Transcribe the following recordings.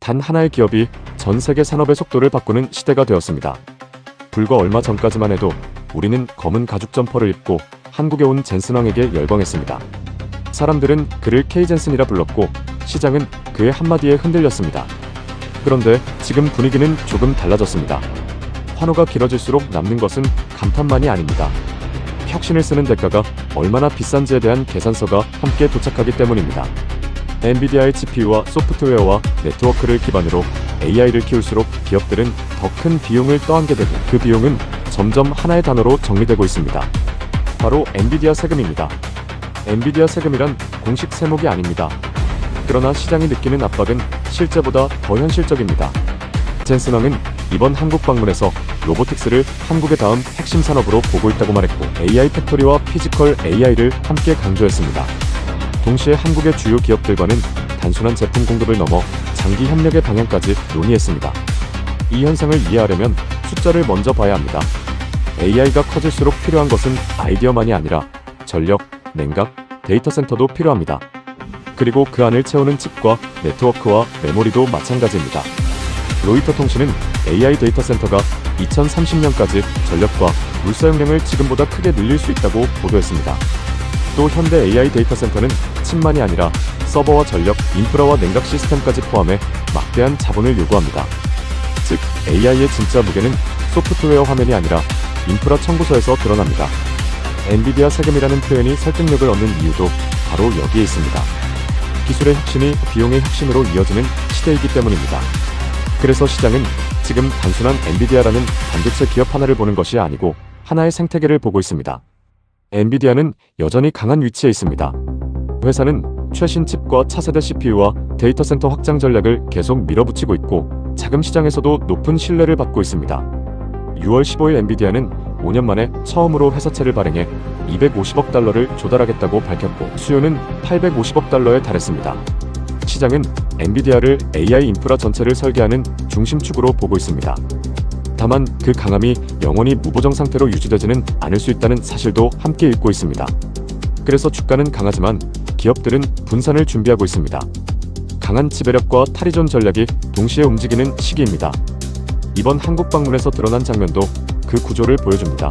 단 하나의 기업이 전 세계 산업의 속도를 바꾸는 시대가 되었습니다. 불과 얼마 전까지만 해도 우리는 검은 가죽 점퍼를 입고 한국에 온 젠슨 황에게 열광했습니다. 사람들은 그를 K 젠슨이라 불렀고 시장은 그의 한마디에 흔들렸습니다. 그런데 지금 분위기는 조금 달라졌습니다. 환호가 길어질수록 남는 것은 감탄만이 아닙니다. 혁신을 쓰는 대가가 얼마나 비싼지에 대한 계산서가 함께 도착하기 때문입니다. 엔비디아의 GPU와 소프트웨어와 네트워크를 기반으로 AI를 키울수록 기업들은 더 큰 비용을 떠안게 되고 그 비용은 점점 하나의 단어로 정리되고 있습니다. 바로 엔비디아 세금입니다. 엔비디아 세금이란 공식 세목이 아닙니다. 그러나 시장이 느끼는 압박은 실제보다 더 현실적입니다. 젠슨 황은 이번 한국 방문에서 로보틱스를 한국의 다음 핵심 산업으로 보고 있다고 말했고 AI 팩토리와 피지컬 AI를 함께 강조했습니다. 동시에 한국의 주요 기업들과는 단순한 제품 공급을 넘어 장기 협력의 방향까지 논의했습니다. 이 현상을 이해하려면 숫자를 먼저 봐야 합니다. AI가 커질수록 필요한 것은 아이디어만이 아니라 전력, 냉각, 데이터 센터도 필요합니다. 그리고 그 안을 채우는 칩과 네트워크와 메모리도 마찬가지입니다. 로이터 통신은 AI 데이터 센터가 2030년까지 전력과 물 사용량을 지금보다 크게 늘릴 수 있다고 보도했습니다. 또 현대 AI 데이터 센터는 칩만이 아니라 서버와 전력, 인프라와 냉각 시스템까지 포함해 막대한 자본을 요구합니다. 즉, AI의 진짜 무게는 소프트웨어 화면이 아니라 인프라 청구서에서 드러납니다. 엔비디아 세금이라는 표현이 설득력을 얻는 이유도 바로 여기에 있습니다. 기술의 혁신이 비용의 혁신으로 이어지는 시대이기 때문입니다. 그래서 시장은 지금 단순한 엔비디아라는 반도체 기업 하나를 보는 것이 아니고 하나의 생태계를 보고 있습니다. 엔비디아는 여전히 강한 위치에 있습니다. 회사는 최신 칩과 차세대 CPU와 데이터 센터 확장 전략을 계속 밀어붙이고 있고 자금 시장에서도 높은 신뢰를 받고 있습니다. 6월 15일 엔비디아는 5년 만에 처음으로 회사채를 발행해 250억 달러를 조달하겠다고 밝혔고 수요는 850억 달러에 달했습니다. 시장은 엔비디아를 AI 인프라 전체를 설계하는 중심축으로 보고 있습니다. 다만 그 강함이 영원히 무보정 상태로 유지되지는 않을 수 있다는 사실도 함께 읽고 있습니다. 그래서 주가는 강하지만 기업들은 분산을 준비하고 있습니다. 강한 지배력과 탈의존 전략이 동시에 움직이는 시기입니다. 이번 한국 방문에서 드러난 장면도 그 구조를 보여줍니다.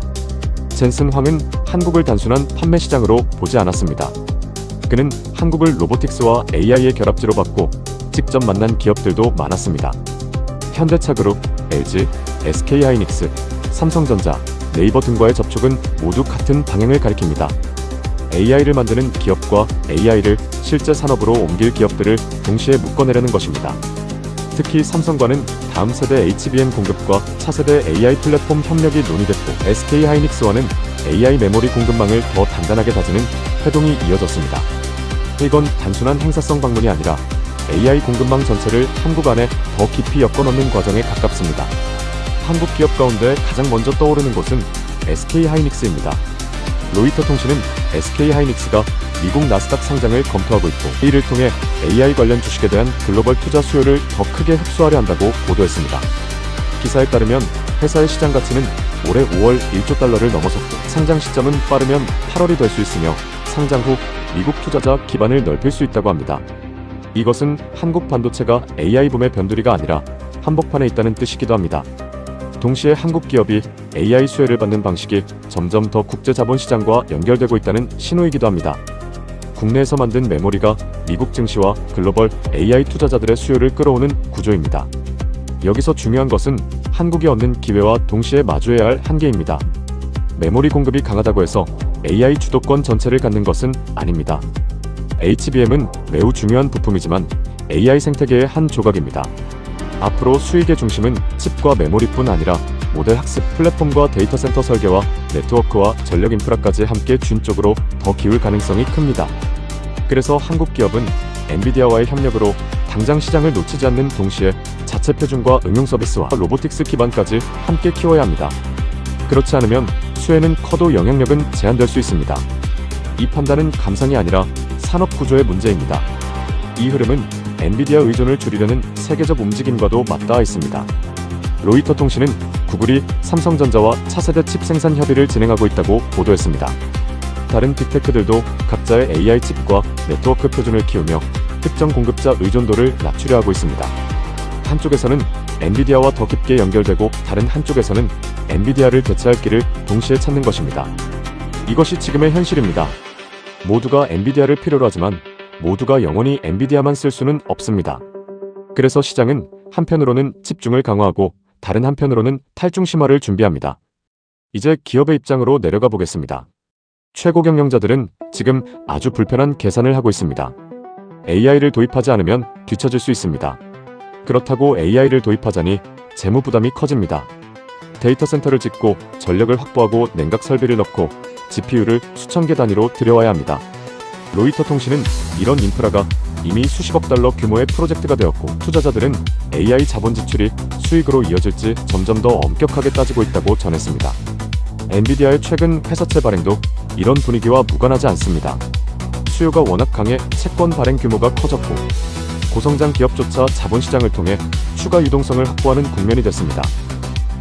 젠슨 황은 한국을 단순한 판매 시장으로 보지 않았습니다. 그는 한국을 로보틱스와 AI의 결합지로 봤고 직접 만난 기업들도 많았습니다. 현대차그룹, LG, SK하이닉스, 삼성전자, 네이버 등과의 접촉은 모두 같은 방향을 가리킵니다. AI를 만드는 기업과 AI를 실제 산업으로 옮길 기업들을 동시에 묶어내려는 것입니다. 특히 삼성과는 다음 세대 HBM 공급과 차세대 AI 플랫폼 협력이 논의됐고 SK하이닉스와는 AI 메모리 공급망을 더 단단하게 다지는 회동이 이어졌습니다. 이건 단순한 행사성 방문이 아니라 AI 공급망 전체를 한국 안에 더 깊이 엮어넣는 과정에 가깝습니다. 한국 기업 가운데 가장 먼저 떠오르는 곳은 SK하이닉스입니다. 로이터 통신은 SK하이닉스가 미국 나스닥 상장을 검토하고 있고 이를 통해 AI 관련 주식에 대한 글로벌 투자 수요를 더 크게 흡수하려 한다고 보도했습니다. 기사에 따르면 회사의 시장 가치는 올해 5월 1조 달러를 넘어섰고 상장 시점은 빠르면 8월이 될 수 있으며 상장 후 미국 투자자 기반을 넓힐 수 있다고 합니다. 이것은 한국 반도체가 AI 붐의 변두리가 아니라 한복판에 있다는 뜻이기도 합니다. 동시에 한국 기업이 AI 수혜를 받는 방식이 점점 더 국제 자본시장과 연결되고 있다는 신호이기도 합니다. 국내에서 만든 메모리가 미국 증시와 글로벌 AI 투자자들의 수요를 끌어오는 구조입니다. 여기서 중요한 것은 한국이 얻는 기회와 동시에 마주해야 할 한계입니다. 메모리 공급이 강하다고 해서 AI 주도권 전체를 갖는 것은 아닙니다. HBM은 매우 중요한 부품이지만 AI 생태계의 한 조각입니다. 앞으로 수익의 중심은 칩과 메모리뿐 아니라 모델 학습 플랫폼과 데이터 센터 설계와 네트워크와 전력 인프라까지 함께 준 쪽으로 더 기울 가능성이 큽니다. 그래서 한국 기업은 엔비디아와의 협력으로 당장 시장을 놓치지 않는 동시에 자체 표준과 응용 서비스와 로보틱스 기반까지 함께 키워야 합니다. 그렇지 않으면 수혜는 커도 영향력은 제한될 수 있습니다. 이 판단은 감상이 아니라 산업 구조의 문제입니다. 이 흐름은 엔비디아 의존을 줄이려는 세계적 움직임과도 맞닿아 있습니다. 로이터 통신은 구글이 삼성전자와 차세대 칩 생산 협의를 진행하고 있다고 보도했습니다. 다른 빅테크들도 각자의 AI 칩과 네트워크 표준을 키우며 특정 공급자 의존도를 낮추려 하고 있습니다. 한쪽에서는 엔비디아와 더 깊게 연결되고 다른 한쪽에서는 엔비디아를 대체할 길을 동시에 찾는 것입니다. 이것이 지금의 현실입니다. 모두가 엔비디아를 필요로 하지만 모두가 영원히 엔비디아만 쓸 수는 없습니다. 그래서 시장은 한편으로는 집중을 강화하고 다른 한편으로는 탈중 심화를 준비합니다. 이제 기업의 입장으로 내려가 보겠습니다. 최고 경영자들은 지금 아주 불편한 계산을 하고 있습니다. AI를 도입하지 않으면 뒤처질 수 있습니다. 그렇다고 AI를 도입하자니 재무 부담이 커집니다. 데이터 센터를 짓고 전력을 확보하고 냉각 설비를 넣고 GPU를 수천 개 단위로 들여와야 합니다. 로이터 통신은 이런 인프라가 이미 수십억 달러 규모의 프로젝트가 되었고 투자자들은 AI 자본 지출이 수익으로 이어질지 점점 더 엄격하게 따지고 있다고 전했습니다. 엔비디아의 최근 회사채 발행도 이런 분위기와 무관하지 않습니다. 수요가 워낙 강해 채권 발행 규모가 커졌고 고성장 기업조차 자본시장을 통해 추가 유동성을 확보하는 국면이 됐습니다.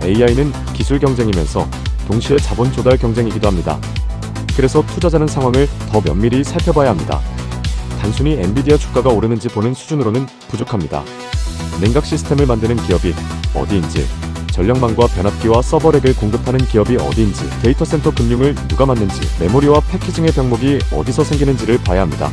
AI는 기술 경쟁이면서 동시에 자본 조달 경쟁이기도 합니다. 그래서 투자자는 상황을 더 면밀히 살펴봐야 합니다. 단순히 엔비디아 주가가 오르는지 보는 수준으로는 부족합니다. 냉각 시스템을 만드는 기업이 어디인지, 전력망과 변압기와 서버렉을 공급하는 기업이 어디인지, 데이터 센터 금융을 누가 맡는지, 메모리와 패키징의 병목이 어디서 생기는지를 봐야 합니다.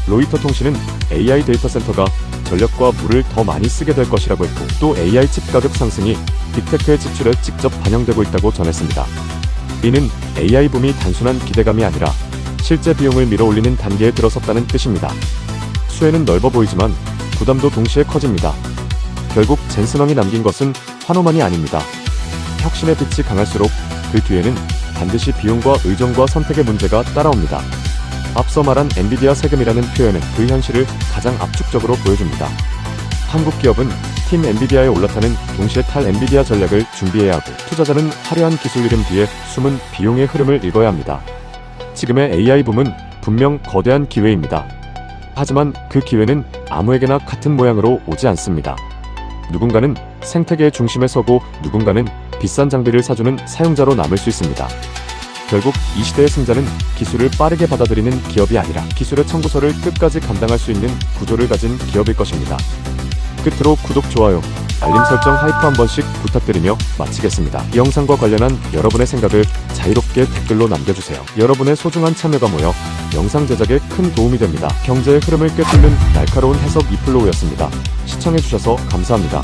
로이터 통신은 AI 데이터 센터가 전력과 물을 더 많이 쓰게 될 것이라고 했고 또 AI 칩 가격 상승이 빅테크의 지출에 직접 반영되고 있다고 전했습니다. 이는 AI 붐이 단순한 기대감이 아니라 실제 비용을 밀어올리는 단계에 들어섰다는 뜻입니다. 수혜는 넓어 보이지만 부담도 동시에 커집니다. 결국 젠슨왕이 남긴 것은 환호만이 아닙니다. 혁신의 빛이 강할수록 그 뒤에는 반드시 비용과 의존과 선택의 문제가 따라옵니다. 앞서 말한 엔비디아 세금이라는 표현은 그 현실을 가장 압축적으로 보여줍니다. 한국 기업은 팀 엔비디아에 올라타는 동시에 탈 엔비디아 전략을 준비해야 하고 투자자는 화려한 기술 이름 뒤에 숨은 비용의 흐름을 읽어야 합니다. 지금의 AI 붐은 분명 거대한 기회입니다. 하지만 그 기회는 아무에게나 같은 모양으로 오지 않습니다. 누군가는 생태계의 중심에 서고 누군가는 비싼 장비를 사주는 사용자로 남을 수 있습니다. 결국 이 시대의 승자는 기술을 빠르게 받아들이는 기업이 아니라 기술의 청구서를 끝까지 감당할 수 있는 구조를 가진 기업일 것입니다. 끝으로 구독, 좋아요, 알림 설정, 하이프 한 번씩 부탁드리며 마치겠습니다. 이 영상과 관련한 여러분의 생각을 자유롭게 댓글로 남겨주세요. 여러분의 소중한 참여가 모여 영상 제작에 큰 도움이 됩니다. 경제의 흐름을 꿰뚫는 날카로운 해석 이플로우였습니다. 시청해주셔서 감사합니다.